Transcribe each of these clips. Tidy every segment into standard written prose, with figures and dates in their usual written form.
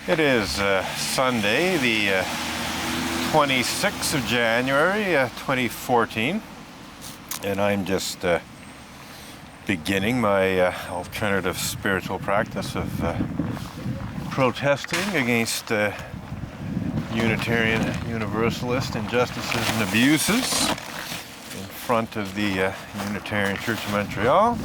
It is Sunday, the 26th of January, 2014, and I'm just beginning my alternative spiritual practice of protesting against Unitarian Universalist injustices and abuses in front of the Unitarian Church of Montreal.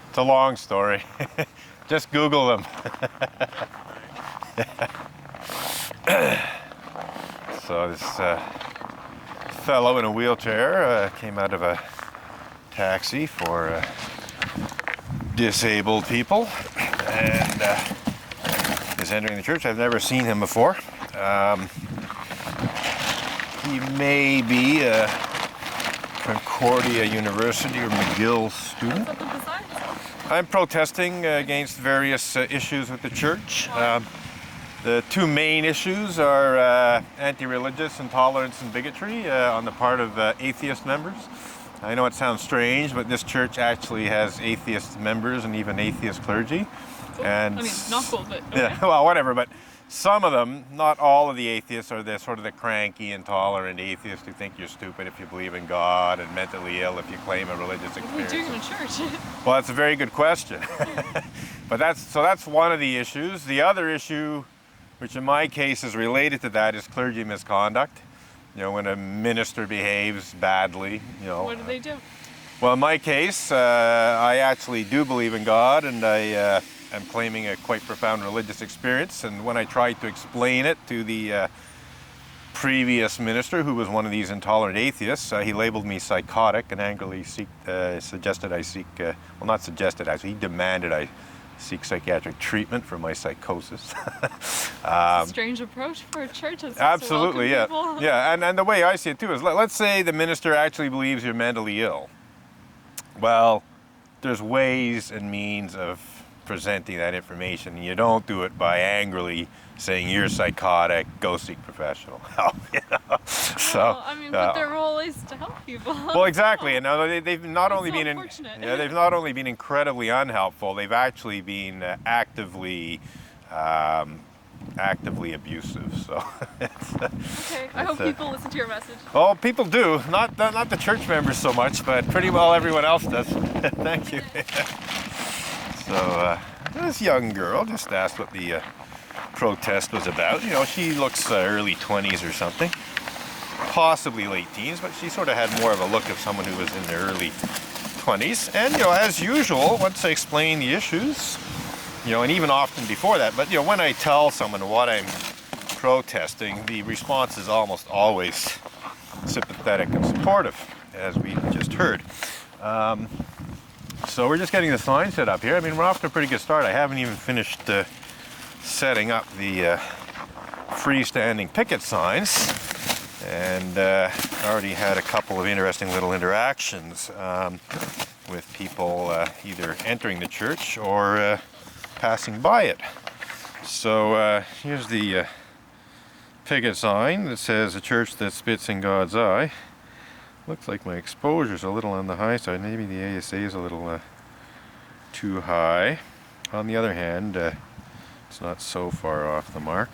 It's a long story. Just Google them. So this fellow in a wheelchair came out of a taxi for disabled people and is entering the church. I've never seen him before. He may be a Concordia University or McGill student. I'm protesting against various issues with the church. The two main issues are anti-religious intolerance and bigotry on the part of atheist members. I know it sounds strange, but this church actually has atheist members and even atheist clergy. Cool. And I mean, not cool, but okay. Yeah, well, whatever. But some of them, not all of the atheists, are the sort of the cranky, intolerant atheists who think you're stupid if you believe in God and mentally ill if you claim a religious experience. What are we doing in church? Well, that's a very good question. But that's one of the issues. The other issue, which in my case is related to that, is clergy misconduct. You know, when a minister behaves badly, you know. What do they do? Well, in my case, I actually do believe in God, and I am claiming a quite profound religious experience. And when I tried to explain it to the previous minister, who was one of these intolerant atheists, he labeled me psychotic and angrily suggested I seek, well, not suggested, actually, he demanded I seek psychiatric treatment for my psychosis. Strange approach for a church. Absolutely, yeah. Yeah, and the way I see it too is, let's say the minister actually believes you're mentally ill. Well, there's ways and means of presenting that information. You don't do it by angrily saying you're psychotic, go seek professional help. You know? So, well, I mean, but their role is to help people. Well, exactly. And they've not only been they've not only been incredibly unhelpful. They've actually been actively abusive. So. Okay. I hope people listen to your message. Oh, people do. Not the church members so much, but pretty well everyone else does. Thank you. So this young girl just asked what the protest was about. You know, she looks early 20s or something, possibly late teens, but she sort of had more of a look of someone who was in their early 20s. And, you know, as usual, once I explain the issues, you know, and even often before that, but, you know, when I tell someone what I'm protesting, the response is almost always sympathetic and supportive, as we just heard. So we're just getting the sign set up here. I mean, we're off to a pretty good start. I haven't even finished setting up the freestanding picket signs, and already had a couple of interesting little interactions with people either entering the church or passing by it. So here's the picket sign that says, "A church that spits in God's eye." Looks like my exposure's a little on the high side. Maybe the ASA is a little too high. On the other hand, it's not so far off the mark.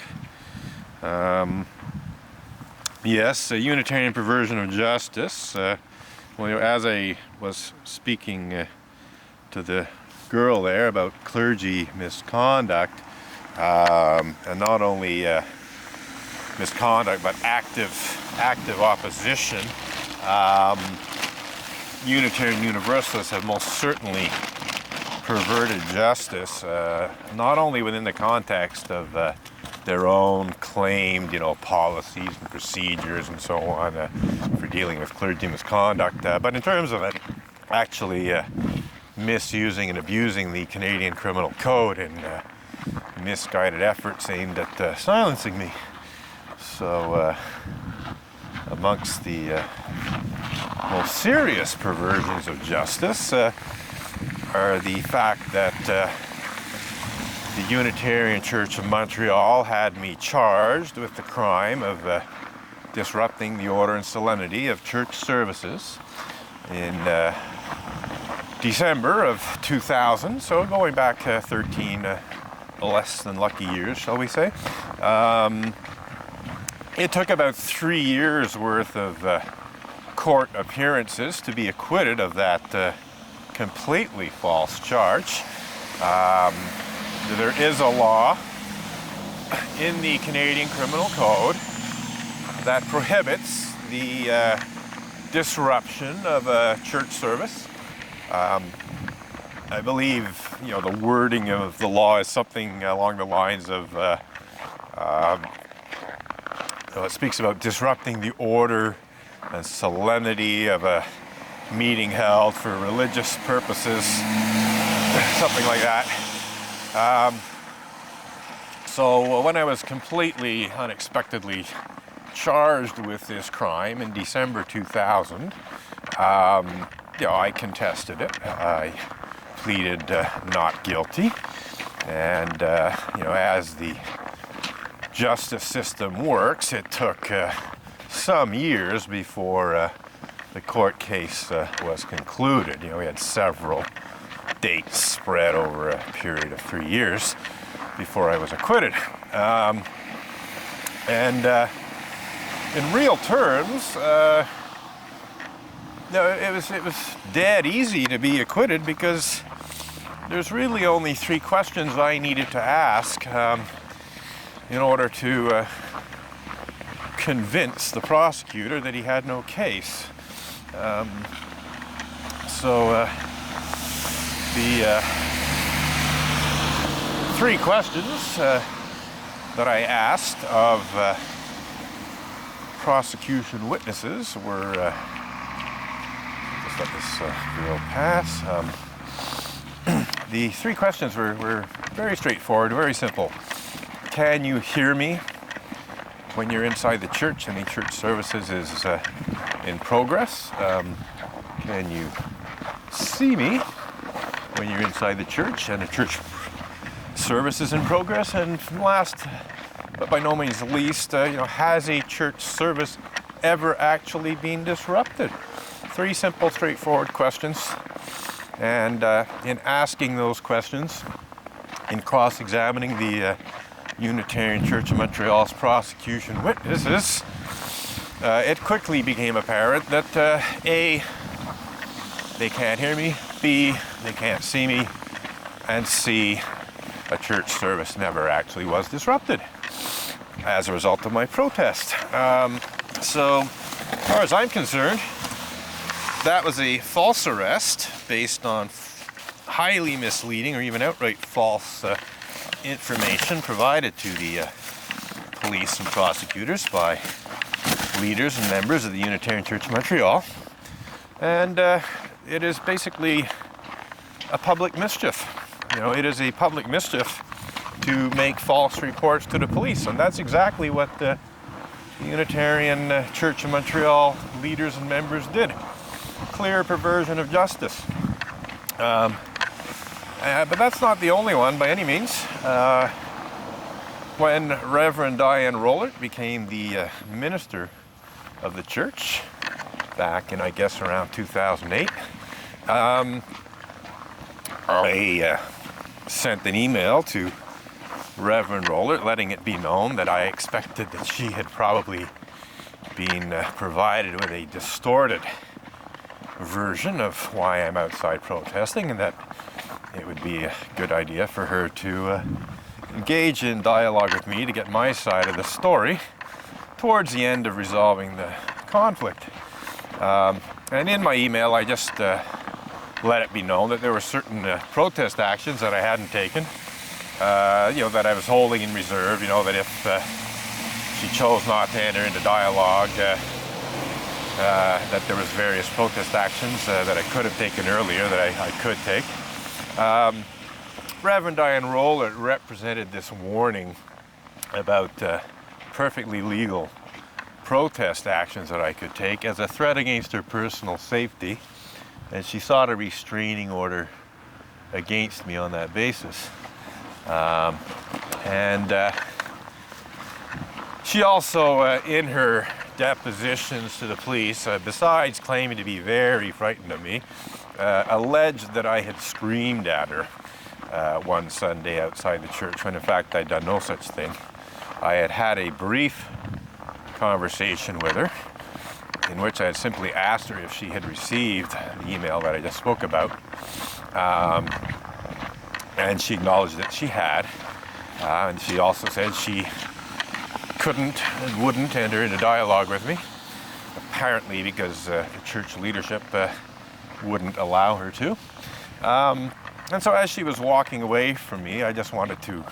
Yes, a Unitarian perversion of justice. Well, you know, as I was speaking to the girl there about clergy misconduct, and not only misconduct but active opposition, Unitarian Universalists have most certainly perverted justice, not only within the context of their own claimed, you know, policies and procedures and so on for dealing with clergy misconduct, but in terms of actually misusing and abusing the Canadian Criminal Code in misguided efforts aimed at silencing me. So amongst the most serious perversions of justice are the fact that the Unitarian Church of Montreal had me charged with the crime of disrupting the order and solemnity of church services in December of 2000, so going back 13 less than lucky years, shall we say. It took about 3 years worth of court appearances to be acquitted of that completely false charge. There is a law in the Canadian Criminal Code that prohibits the disruption of a church service. I believe, the wording of the law is something along the lines of, it speaks about disrupting the order and solemnity of a meeting held for religious purposes, something like that. So when I was completely unexpectedly charged with this crime in December 2000, I contested it. I pleaded not guilty, and as the justice system works, it took some years before the court case was concluded. We had several dates spread over a period of 3 years before I was acquitted. In real terms, it was dead easy to be acquitted because there's really only 3 questions I needed to ask in order to convince the prosecutor that he had no case. The 3 questions that I asked of prosecution witnesses were, just let this girl pass. The 3 questions were very straightforward, very simple. Can you hear me when you're inside the church and the church services is in progress? Can you see me when you're inside the church and the church service is in progress? And last, but by no means least, has a church service ever actually been disrupted? 3 simple, straightforward questions. And in asking those questions, in cross-examining the Unitarian Church of Montreal's prosecution witnesses, it quickly became apparent that A, they can't hear me, B, they can't see me, and C, a church service never actually was disrupted as a result of my protest. So, as far as I'm concerned, that was a false arrest based on highly misleading or even outright false information provided to the police and prosecutors by leaders and members of the Unitarian Church of Montreal. And it is basically a public mischief. It is a public mischief to make false reports to the police. And that's exactly what the Unitarian Church of Montreal leaders and members did. Clear perversion of justice. But that's not the only one by any means. When Reverend Diane Rollert became the minister of the church back in, I guess, around 2008, I sent an email to Reverend Rollert letting it be known that I expected that she had probably been provided with a distorted version of why I'm outside protesting, and that it would be a good idea for her to engage in dialogue with me to get my side of the story towards the end of resolving the conflict. And in my email, I just let it be known that there were certain protest actions that I hadn't taken, that I was holding in reserve, that if she chose not to enter into dialogue, that there was various protest actions that I could have taken earlier that I could take. Reverend Diane Rollert represented this warning about perfectly legal protest actions that I could take as a threat against her personal safety, and she sought a restraining order against me on that basis. She also, in her depositions to the police, besides claiming to be very frightened of me, alleged that I had screamed at her one Sunday outside the church, when in fact I'd done no such thing. I had had a brief conversation with her in which I had simply asked her if she had received the email that I just spoke about, and she acknowledged that she had, and she also said she couldn't and wouldn't enter into dialogue with me, apparently because the church leadership wouldn't allow her to. And so as she was walking away from me, I just wanted to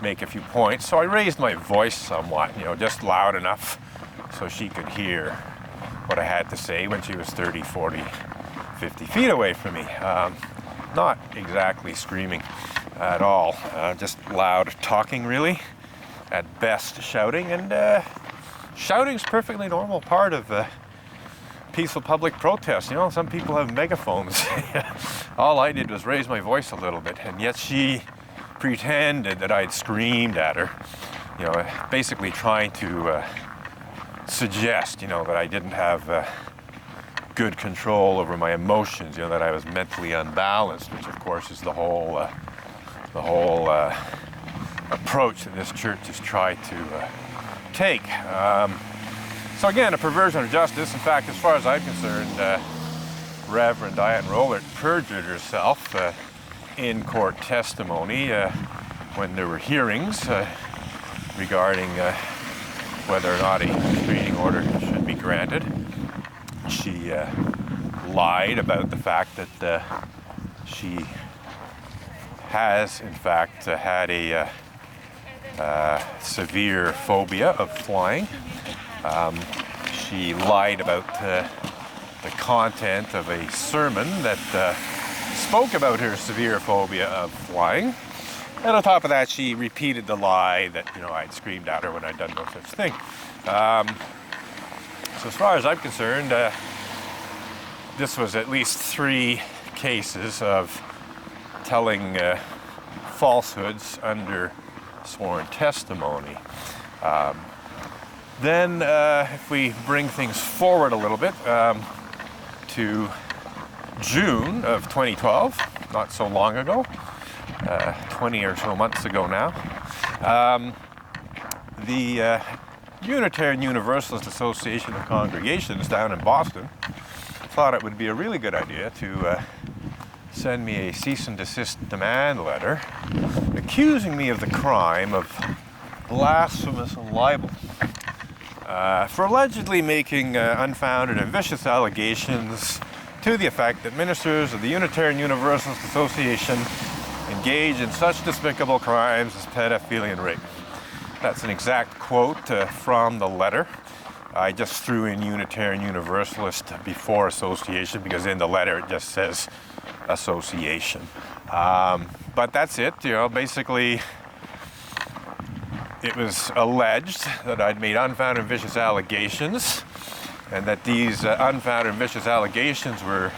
make a few points. So I raised my voice somewhat, just loud enough so she could hear what I had to say when she was 30, 40, 50 feet away from me. Not exactly screaming at all, just loud talking really, at best shouting, and shouting's a perfectly normal part of peaceful public protest. Some people have megaphones. All I did was raise my voice a little bit, and yet she pretended that I'd screamed at her, basically trying to suggest, that I didn't have good control over my emotions, that I was mentally unbalanced, which of course is the whole approach that this church has tried to take. So again, a perversion of justice. In fact, as far as I'm concerned, Reverend Diane Rollert perjured herself in court testimony when there were hearings regarding whether or not a restraining order should be granted. She lied about the fact that she has, in fact, had a severe phobia of flying. She lied about the content of a sermon that spoke about her severe phobia of flying. And on top of that, she repeated the lie that, I'd screamed at her when I'd done no such thing. So as far as I'm concerned, this was at least 3 cases of telling falsehoods under sworn testimony. Then, if we bring things forward a little bit to June of 2012, not so long ago, 20 or so months ago now, the Unitarian Universalist Association of Congregations down in Boston thought it would be a really good idea to send me a cease and desist demand letter accusing me of the crime of blasphemous libel for allegedly making unfounded and vicious allegations to the effect that ministers of the Unitarian Universalist Association engage in such despicable crimes as pedophilia and rape. That's an exact quote from the letter. I just threw in Unitarian Universalist before association because in the letter it just says association. But that's it. Basically it was alleged that I'd made unfounded and vicious allegations, and that these unfounded and vicious allegations were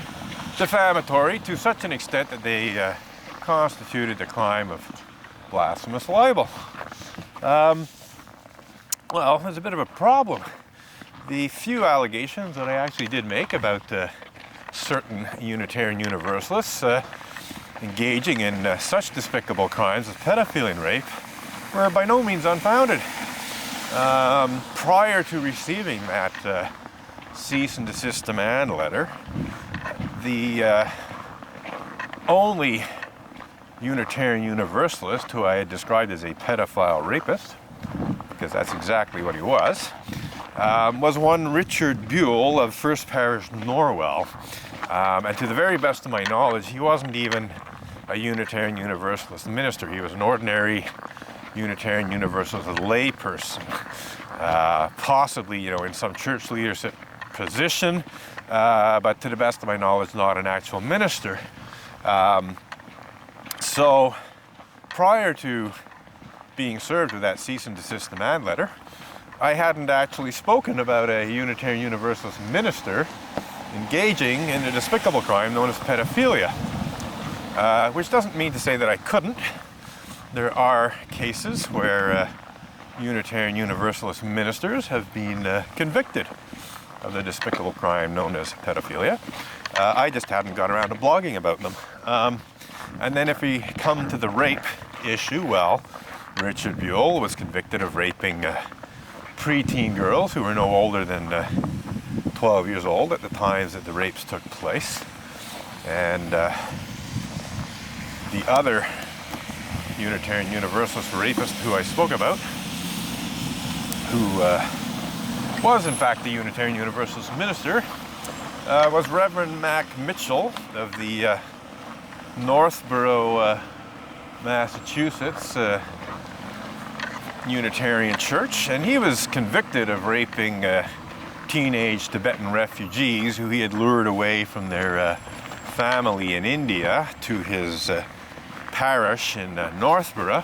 defamatory to such an extent that they constituted the crime of blasphemous libel. Well, there's a bit of a problem. The few allegations that I actually did make about certain Unitarian Universalists engaging in such despicable crimes as pedophilia and rape were by no means unfounded. Prior to receiving that cease and desist demand letter, the only Unitarian Universalist who I had described as a pedophile rapist, because that's exactly what he was one Richard Buell of First Parish Norwell. And to the very best of my knowledge, he wasn't even a Unitarian Universalist minister. He was an ordinary Unitarian Universalist layperson, possibly, in some church leadership position, but to the best of my knowledge, not an actual minister. So prior to being served with that cease and desist demand letter, I hadn't actually spoken about a Unitarian Universalist minister engaging in a despicable crime known as pedophilia, which doesn't mean to say that I couldn't. There are cases where Unitarian Universalist ministers have been convicted of the despicable crime known as pedophilia. I just hadn't got around to blogging about them. And then if we come to the rape issue, well, Richard Buell was convicted of raping preteen girls who were no older than 12 years old at the times that the rapes took place. And the other Unitarian Universalist rapist who I spoke about, who was in fact the Unitarian Universalist minister, was Reverend Mac Mitchell of the Northborough, Massachusetts Unitarian Church, and he was convicted of raping teenage Tibetan refugees who he had lured away from their family in India to his parish in Northborough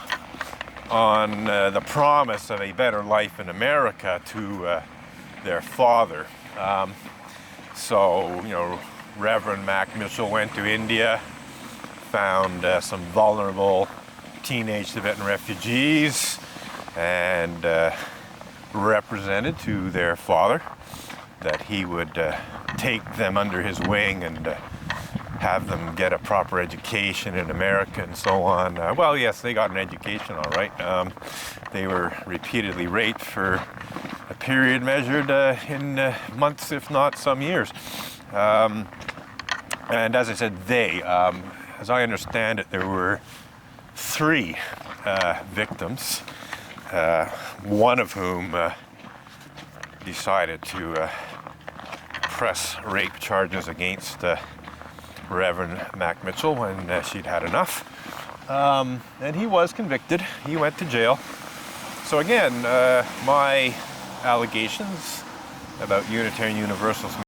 on the promise of a better life in America to their father. So, Reverend Mac Mitchell went to India, found some vulnerable teenage Tibetan refugees, and represented to their father that he would take them under his wing and have them get a proper education in America and so on. Well, yes, they got an education, all right. They were repeatedly raped for a period measured in months, if not some years. And as I said, as I understand it, there were 3 victims, one of whom decided to press rape charges against Reverend Mac Mitchell when she'd had enough. And he was convicted. He went to jail. So again, my allegations about Unitarian Universalist